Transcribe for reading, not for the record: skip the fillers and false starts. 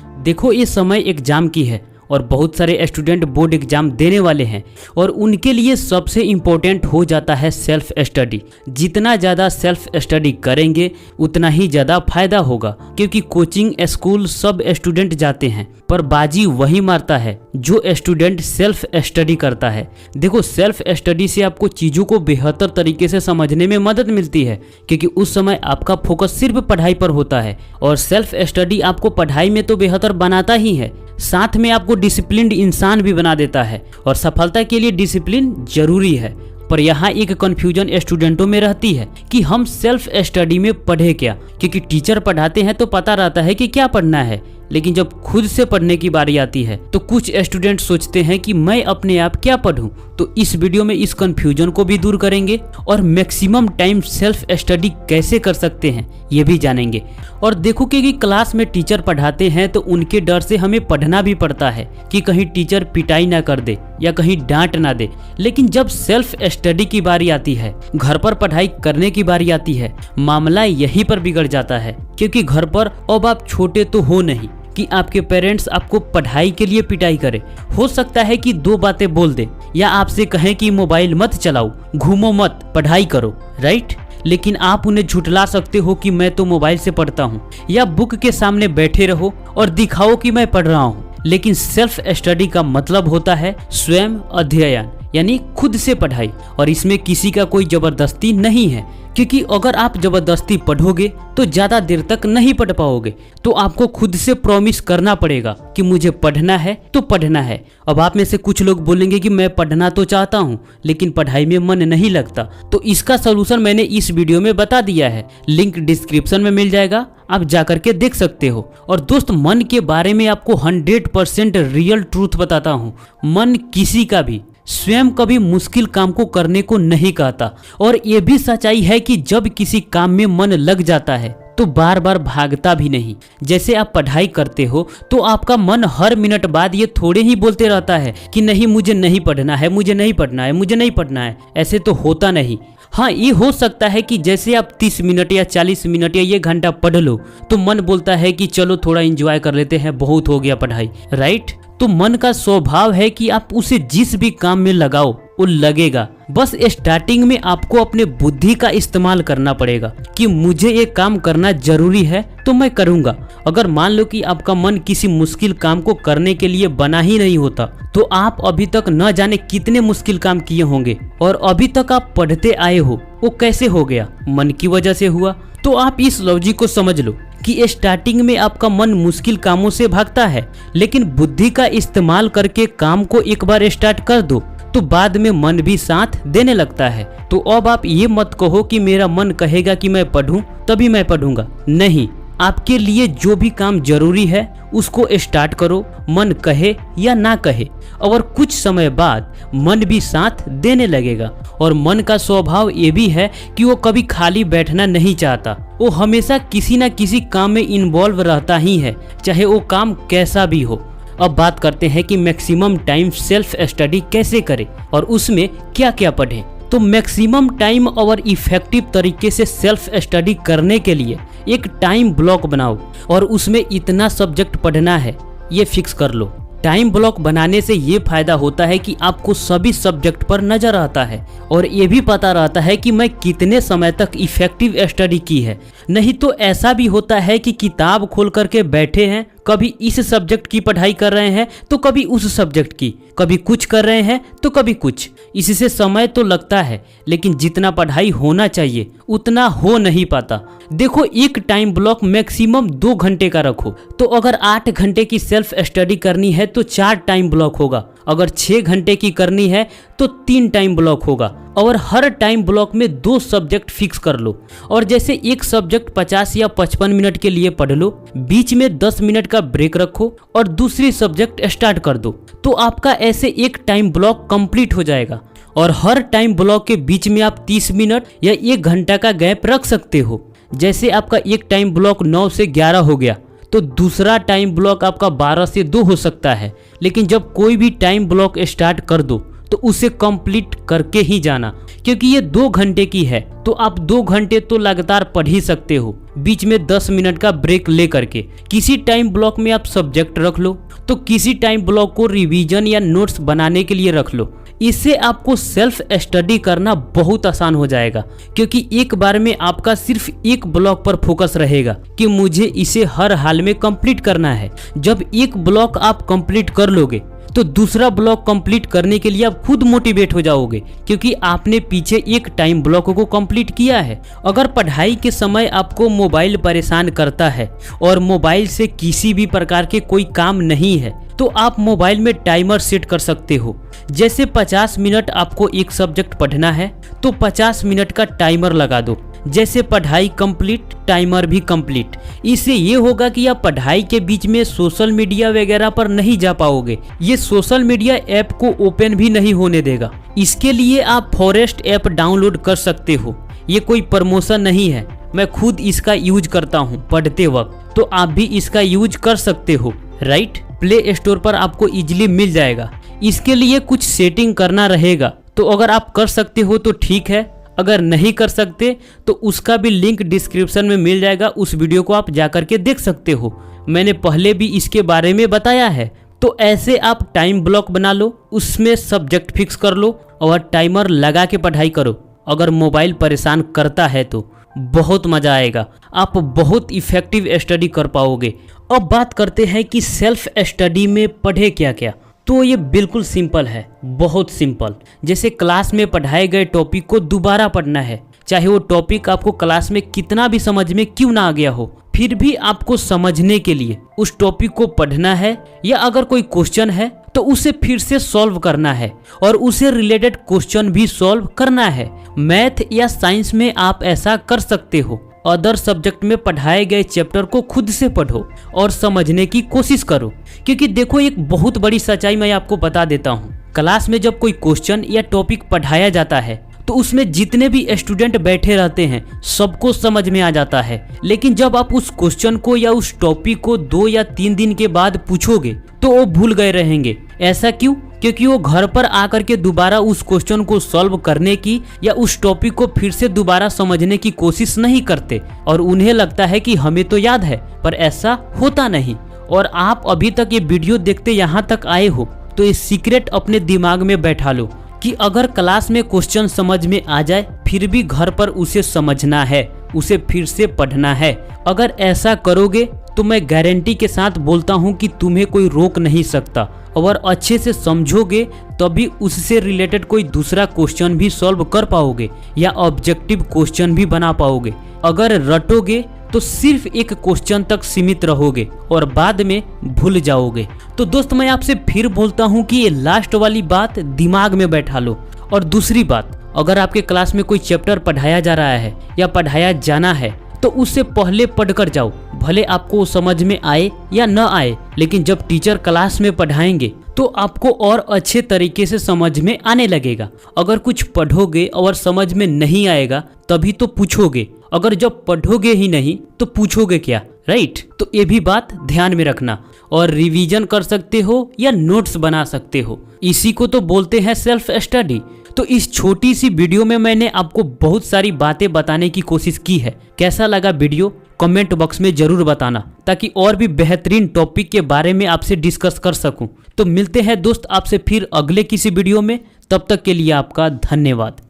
देखो, ये समय एग्जाम की है और बहुत सारे स्टूडेंट बोर्ड एग्जाम देने वाले हैं और उनके लिए सबसे इम्पोर्टेंट हो जाता है सेल्फ स्टडी। जितना ज़्यादा सेल्फ स्टडी करेंगे उतना ही ज़्यादा फायदा होगा, क्योंकि कोचिंग स्कूल सब स्टूडेंट जाते हैं, पर बाजी वही मारता है जो स्टूडेंट सेल्फ स्टडी करता है। देखो, सेल्फ स्टडी से आपको चीज़ों को बेहतर तरीके से समझने में मदद मिलती है, क्योंकि उस समय आपका फोकस सिर्फ पढ़ाई पर होता है। और सेल्फ स्टडी आपको पढ़ाई में तो बेहतर बनाता ही है, साथ में आपको डिसिप्लिन्ड इंसान भी बना देता है। और सफलता के लिए डिसिप्लिन जरूरी है। पर यहाँ एक कन्फ्यूजन स्टूडेंटों में रहती है कि हम सेल्फ स्टडी में पढ़े क्या, क्योंकि टीचर पढ़ाते हैं तो पता रहता है कि क्या पढ़ना है, लेकिन जब खुद से पढ़ने की बारी आती है तो कुछ स्टूडेंट सोचते हैं कि मैं अपने आप क्या पढूं। तो इस वीडियो में इस कंफ्यूजन को भी दूर करेंगे और मैक्सिमम टाइम सेल्फ स्टडी कैसे कर सकते हैं ये भी जानेंगे। और देखो, क्योंकि क्लास में टीचर पढ़ाते हैं तो उनके डर से हमें पढ़ना भी पड़ता है कि कहीं टीचर पिटाई ना कर दे या कहीं डांट ना दे। लेकिन जब सेल्फ स्टडी की बारी आती है, घर पर पढ़ाई करने की बारी आती है, मामला यहीं पर बिगड़ जाता है। क्योंकि घर पर अब आप छोटे तो हो नहीं कि आपके पेरेंट्स आपको पढ़ाई के लिए पिटाई करे। हो सकता है कि दो बातें बोल दे या आपसे कहें कि मोबाइल मत चलाओ, घूमो मत, पढ़ाई करो, राइट। लेकिन आप उन्हें झुठला सकते हो कि मैं तो मोबाइल से पढ़ता हूँ, या बुक के सामने बैठे रहो और दिखाओ कि मैं पढ़ रहा हूँ। लेकिन सेल्फ स्टडी का मतलब होता है स्वयं अध्ययन, यानी खुद से पढ़ाई। और इसमें किसी का कोई जबरदस्ती नहीं है, क्योंकि अगर आप जबरदस्ती पढ़ोगे तो ज़्यादा देर तक नहीं पढ़ पाओगे। तो आपको खुद से प्रॉमिस करना पड़ेगा कि मुझे पढ़ना है तो पढ़ना है। अब आप में से कुछ लोग बोलेंगे कि मैं पढ़ना तो चाहता हूँ लेकिन पढ़ाई में मन नहीं लगता। तो इसका सलूशन मैंने इस वीडियो में बता दिया है, लिंक डिस्क्रिप्शन में मिल जाएगा, आप जाकर के देख सकते हो। और दोस्त, मन के बारे में आपको 100% रियल ट्रूथ बताता हूँ। मन किसी का भी स्वयं कभी मुश्किल काम को करने को नहीं कहता। और ये भी सच्चाई है कि जब किसी काम में मन लग जाता है तो बार बार भागता भी नहीं। जैसे आप पढ़ाई करते हो तो आपका मन हर मिनट बाद ये थोड़े ही बोलते रहता है कि नहीं, मुझे नहीं पढ़ना है, मुझे नहीं पढ़ना है, मुझे नहीं पढ़ना है। ऐसे तो होता नहीं। हाँ, ये हो सकता है कि जैसे आप 30 मिनट या 40 मिनट या 1 घंटा पढ़ लो तो मन बोलता है कि चलो थोड़ा एंजॉय कर लेते हैं, बहुत हो गया पढ़ाई, राइट। तो मन का स्वभाव है कि आप उसे जिस भी काम में लगाओ वो लगेगा। बस स्टार्टिंग में आपको अपने बुद्धि का इस्तेमाल करना पड़ेगा कि मुझे ये काम करना जरूरी है तो मैं करूँगा। अगर मान लो कि आपका मन किसी मुश्किल काम को करने के लिए बना ही नहीं होता तो आप अभी तक न जाने कितने मुश्किल काम किए होंगे, और अभी तक आप पढ़ते आए हो वो कैसे हो गया? मन की वजह से हुआ। तो आप इस लॉजिक को समझ लो कि स्टार्टिंग में आपका मन मुश्किल कामों से भागता है, लेकिन बुद्धि का इस्तेमाल करके काम को एक बार स्टार्ट कर दो तो बाद में मन भी साथ देने लगता है। तो अब आप ये मत कहो कि मेरा मन कहेगा कि मैं पढूं तभी मैं पढ़ूंगा। नहीं, आपके लिए जो भी काम जरूरी है उसको स्टार्ट करो, मन कहे या ना कहे। और कुछ समय बाद मन भी साथ देने लगेगा। और मन का स्वभाव ये भी है कि वो कभी खाली बैठना नहीं चाहता, वो हमेशा किसी ना किसी काम में इन्वॉल्व रहता ही है, चाहे वो काम कैसा भी हो। अब बात करते हैं कि मैक्सिमम टाइम सेल्फ स्टडी कैसे करें और उसमें क्या क्या पढ़ें। तो मैक्सिमम टाइम और इफेक्टिव तरीके से सेल्फ स्टडी करने के लिए एक टाइम ब्लॉक बनाओ और उसमें इतना सब्जेक्ट पढ़ना है ये फिक्स कर लो। टाइम ब्लॉक बनाने से ये फायदा होता है कि आपको सभी सब्जेक्ट पर नजर आता है और ये भी पता रहता है कि मैं कितने समय तक इफेक्टिव स्टडी की है। नहीं तो ऐसा भी होता है कि किताब खोल करके बैठे हैं, कभी इस सब्जेक्ट की पढ़ाई कर रहे हैं तो कभी उस सब्जेक्ट की, कभी कुछ कर रहे हैं तो कभी कुछ। इससे समय तो लगता है लेकिन जितना पढ़ाई होना चाहिए उतना हो नहीं पाता। देखो, एक टाइम ब्लॉक मैक्सिमम 2 घंटे का रखो। तो अगर 8 घंटे की सेल्फ स्टडी करनी है तो 4 टाइम ब्लॉक होगा। अगर 6 घंटे की करनी है तो 3 टाइम ब्लॉक होगा। और हर टाइम ब्लॉक में 2 सब्जेक्ट फिक्स कर लो। और जैसे एक सब्जेक्ट 50 या 55 मिनट के लिए पढ़ लो, बीच में 10 मिनट का ब्रेक रखो और दूसरी सब्जेक्ट स्टार्ट कर दो। तो आपका ऐसे एक टाइम ब्लॉक कंप्लीट हो जाएगा। और हर टाइम ब्लॉक के बीच में आप 30 मिनट या 1 घंटा का गैप रख सकते हो। जैसे आपका एक टाइम ब्लॉक 9 से 11 हो गया तो दूसरा टाइम ब्लॉक आपका 12 से 2 हो सकता है। लेकिन जब कोई भी टाइम ब्लॉक स्टार्ट कर दो तो उसे कंप्लीट करके ही जाना, क्योंकि ये 2 घंटे की है तो आप 2 घंटे तो लगातार पढ़ ही सकते हो, बीच में 10 मिनट का ब्रेक ले करके। किसी टाइम ब्लॉक में आप सब्जेक्ट रख लो, तो किसी टाइम ब्लॉक को रिवीजन या नोट्स बनाने के लिए रख लो। इससे आपको सेल्फ स्टडी करना बहुत आसान हो जाएगा, क्योंकि एक बार में आपका सिर्फ एक ब्लॉक पर फोकस रहेगा कि मुझे इसे हर हाल में कंप्लीट करना है। जब एक ब्लॉक आप कंप्लीट कर लोगे तो दूसरा ब्लॉक कंप्लीट करने के लिए आप खुद मोटिवेट हो जाओगे, क्योंकि आपने पीछे एक टाइम ब्लॉक को कंप्लीट किया है। अगर पढ़ाई के समय आपको मोबाइल परेशान करता है और मोबाइल से किसी भी प्रकार के कोई काम नहीं है, तो आप मोबाइल में टाइमर सेट कर सकते हो। जैसे 50 मिनट आपको एक सब्जेक्ट पढ़ना है तो 50 मिनट का टाइमर लगा दो। जैसे पढ़ाई कंप्लीट, टाइमर भी कंप्लीट। इससे ये होगा कि आप पढ़ाई के बीच में सोशल मीडिया वगैरह पर नहीं जा पाओगे। ये सोशल मीडिया ऐप को ओपन भी नहीं होने देगा। इसके लिए आप फॉरेस्ट ऐप डाउनलोड कर सकते हो। ये कोई प्रमोशन नहीं है, मैं खुद इसका यूज करता हूँ पढ़ते वक्त, तो आप भी इसका यूज कर सकते हो। राइट, प्ले स्टोर पर आपको इजीली मिल जाएगा। इसके लिए कुछ सेटिंग करना रहेगा, तो अगर आप कर सकते हो तो ठीक है, अगर नहीं कर सकते तो उसका भी लिंक डिस्क्रिप्शन में मिल जाएगा। उस वीडियो को आप जाकर के देख सकते हो, मैंने पहले भी इसके बारे में बताया है। तो ऐसे आप टाइम ब्लॉक बना लो, उसमें सब्जेक्ट फिक्स कर लो और टाइमर लगा के पढ़ाई करो। अगर मोबाइल परेशान करता है तो बहुत मज़ा आएगा, आप बहुत इफ़ेक्टिव स्टडी कर पाओगे। अब बात करते हैं कि सेल्फ स्टडी में पढ़े क्या क्या। तो ये बिल्कुल सिंपल है, बहुत सिंपल। जैसे क्लास में पढ़ाए गए टॉपिक को दोबारा पढ़ना है, चाहे वो टॉपिक आपको क्लास में कितना भी समझ में क्यों ना आ गया हो, फिर भी आपको समझने के लिए उस टॉपिक को पढ़ना है। या अगर कोई क्वेश्चन है तो उसे फिर से सॉल्व करना है और उसे रिलेटेड क्वेश्चन भी सॉल्व करना है। मैथ या साइंस में आप ऐसा कर सकते हो। अदर सब्जेक्ट में पढ़ाए गए चैप्टर को खुद से पढ़ो और समझने की कोशिश करो, क्योंकि देखो एक बहुत बड़ी सच्चाई मैं आपको बता देता हूँ। क्लास में जब कोई क्वेश्चन या टॉपिक पढ़ाया जाता है तो उसमें जितने भी स्टूडेंट बैठे रहते हैं सबको समझ में आ जाता है। लेकिन जब आप उस क्वेश्चन को या उस टॉपिक को 2 या 3 दिन के बाद पूछोगे तो वो भूल गए रहेंगे। ऐसा क्यों? क्योंकि वो घर पर आकर के दोबारा उस क्वेश्चन को सॉल्व करने की या उस टॉपिक को फिर से दोबारा समझने की कोशिश नहीं करते और उन्हें लगता है कि हमें तो याद है, पर ऐसा होता नहीं। और आप अभी तक ये वीडियो देखते यहाँ तक आए हो तो ये सीक्रेट अपने दिमाग में बैठा लो कि अगर क्लास में क्वेश्चन समझ में आ जाए फिर भी घर पर उसे समझना है, उसे फिर से पढ़ना है। अगर ऐसा करोगे तो मैं गारंटी के साथ बोलता हूँ कि तुम्हें कोई रोक नहीं सकता। और अच्छे से समझोगे तभी उससे रिलेटेड कोई दूसरा क्वेश्चन भी सॉल्व कर पाओगे या ऑब्जेक्टिव क्वेश्चन भी बना पाओगे। अगर रटोगे तो सिर्फ एक क्वेश्चन तक सीमित रहोगे और बाद में भूल जाओगे। तो दोस्त मैं आपसे फिर बोलता हूँ कि ये लास्ट वाली बात दिमाग में बैठा लो। और दूसरी बात, अगर आपके क्लास में कोई चैप्टर पढ़ाया जा रहा है या पढ़ाया जाना है तो उससे पहले पढ़कर जाओ, भले आपको समझ में आए या न आए। लेकिन जब टीचर क्लास में पढ़ाएंगे तो आपको और अच्छे तरीके से समझ में आने लगेगा। अगर कुछ पढ़ोगे और समझ में नहीं आएगा तभी तो पूछोगे, अगर जब पढ़ोगे ही नहीं तो पूछोगे क्या? राइट, तो ये भी बात ध्यान में रखना। और रिवीजन कर सकते हो या नोट्स बना सकते हो, इसी को तो बोलते हैं सेल्फ स्टडी। तो इस छोटी सी वीडियो में मैंने आपको बहुत सारी बातें बताने की कोशिश की है। कैसा लगा वीडियो कमेंट बॉक्स में जरूर बताना, ताकि और भी बेहतरीन टॉपिक के बारे में आपसे डिस्कस कर सकूं। तो मिलते हैं दोस्त आपसे फिर अगले किसी वीडियो में, तब तक के लिए आपका धन्यवाद।